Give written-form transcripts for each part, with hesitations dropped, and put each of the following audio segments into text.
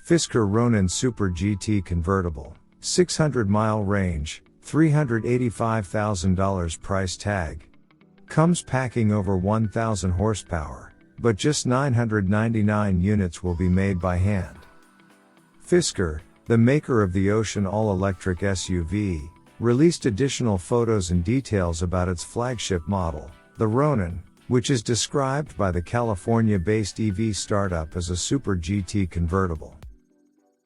Fisker Ronin Super GT Convertible. 600-mile range, $385,000 price tag. Comes packing over 1,000 horsepower, but just 999 units will be made by hand. Fisker, the maker of the Ocean all-electric SUV, released additional photos and details about its flagship model, the Ronin, which is described by the California-based EV startup as a Super GT convertible.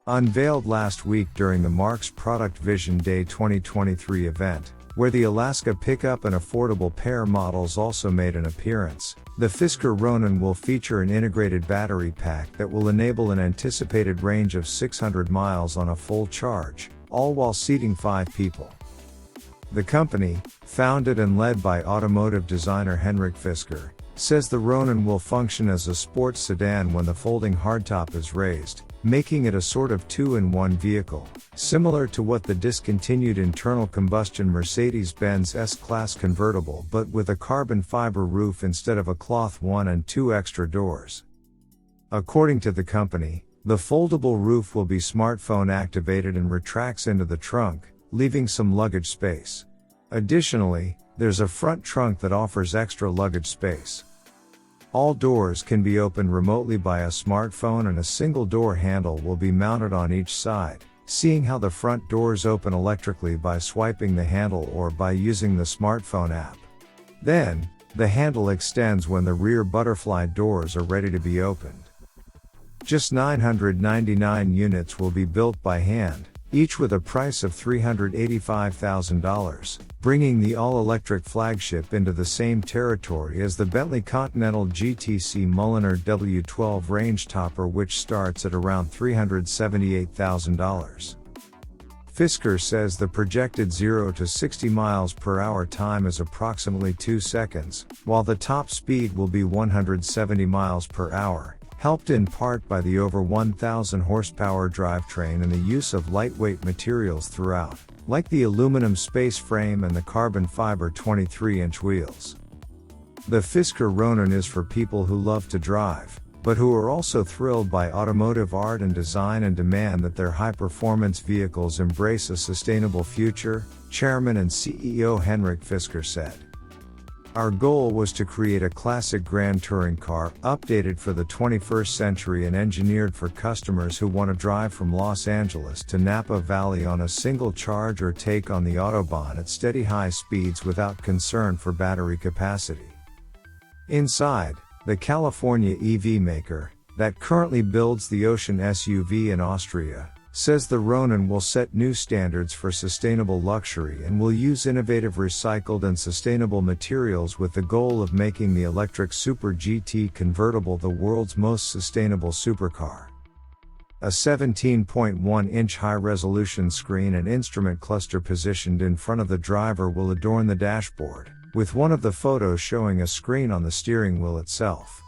Unveiled last week during the Marque's Product Vision Day 2023 event, where the Alaska pickup and affordable Pear models also made an appearance, the Fisker Ronin will feature an integrated battery pack that will enable an anticipated range of 600 miles on a full charge, all while seating 5 people. The company, founded and led by automotive designer Henrik Fisker, says the Ronin will function as a sports sedan when the folding hardtop is raised, making it a sort of two-in-one vehicle, similar to what the discontinued internal combustion Mercedes-Benz S-Class convertible but with a carbon fiber roof instead of a cloth one and 2 extra doors. According to the company, the foldable roof will be smartphone activated and retracts into the trunk, leaving some luggage space. Additionally, there's a front trunk that offers extra luggage space. All doors can be opened remotely by a smartphone and a single door handle will be mounted on each side, seeing how the front doors open electrically by swiping the handle or by using the smartphone app. Then, the handle extends when the rear butterfly doors are ready to be opened. Just 999 units will be built by hand, each with a price of $385,000, bringing the all-electric flagship into the same territory as the Bentley Continental GTC Mulliner W12 range topper, which starts at around $378,000. Fisker says the projected 0 to 60 miles per hour time is approximately 2 seconds, while the top speed will be 170 miles per hour. Helped in part by the over 1,000 horsepower drivetrain and the use of lightweight materials throughout, like the aluminum space frame and the carbon fiber 23-inch wheels. The Fisker Ronin is for people who love to drive, but who are also thrilled by automotive art and design and demand that their high-performance vehicles embrace a sustainable future, Chairman and CEO Henrik Fisker said. Our goal was to create a classic grand touring car, updated for the 21st century and engineered for customers who want to drive from Los Angeles to Napa Valley on a single charge or take on the Autobahn at steady high speeds without concern for battery capacity. Inside, the California EV maker, that currently builds the Ocean SUV in Austria, says the Ronin will set new standards for sustainable luxury and will use innovative recycled and sustainable materials with the goal of making the electric Super GT convertible the world's most sustainable supercar. A 17.1-inch high-resolution screen and instrument cluster positioned in front of the driver will adorn the dashboard, with one of the photos showing a screen on the steering wheel itself.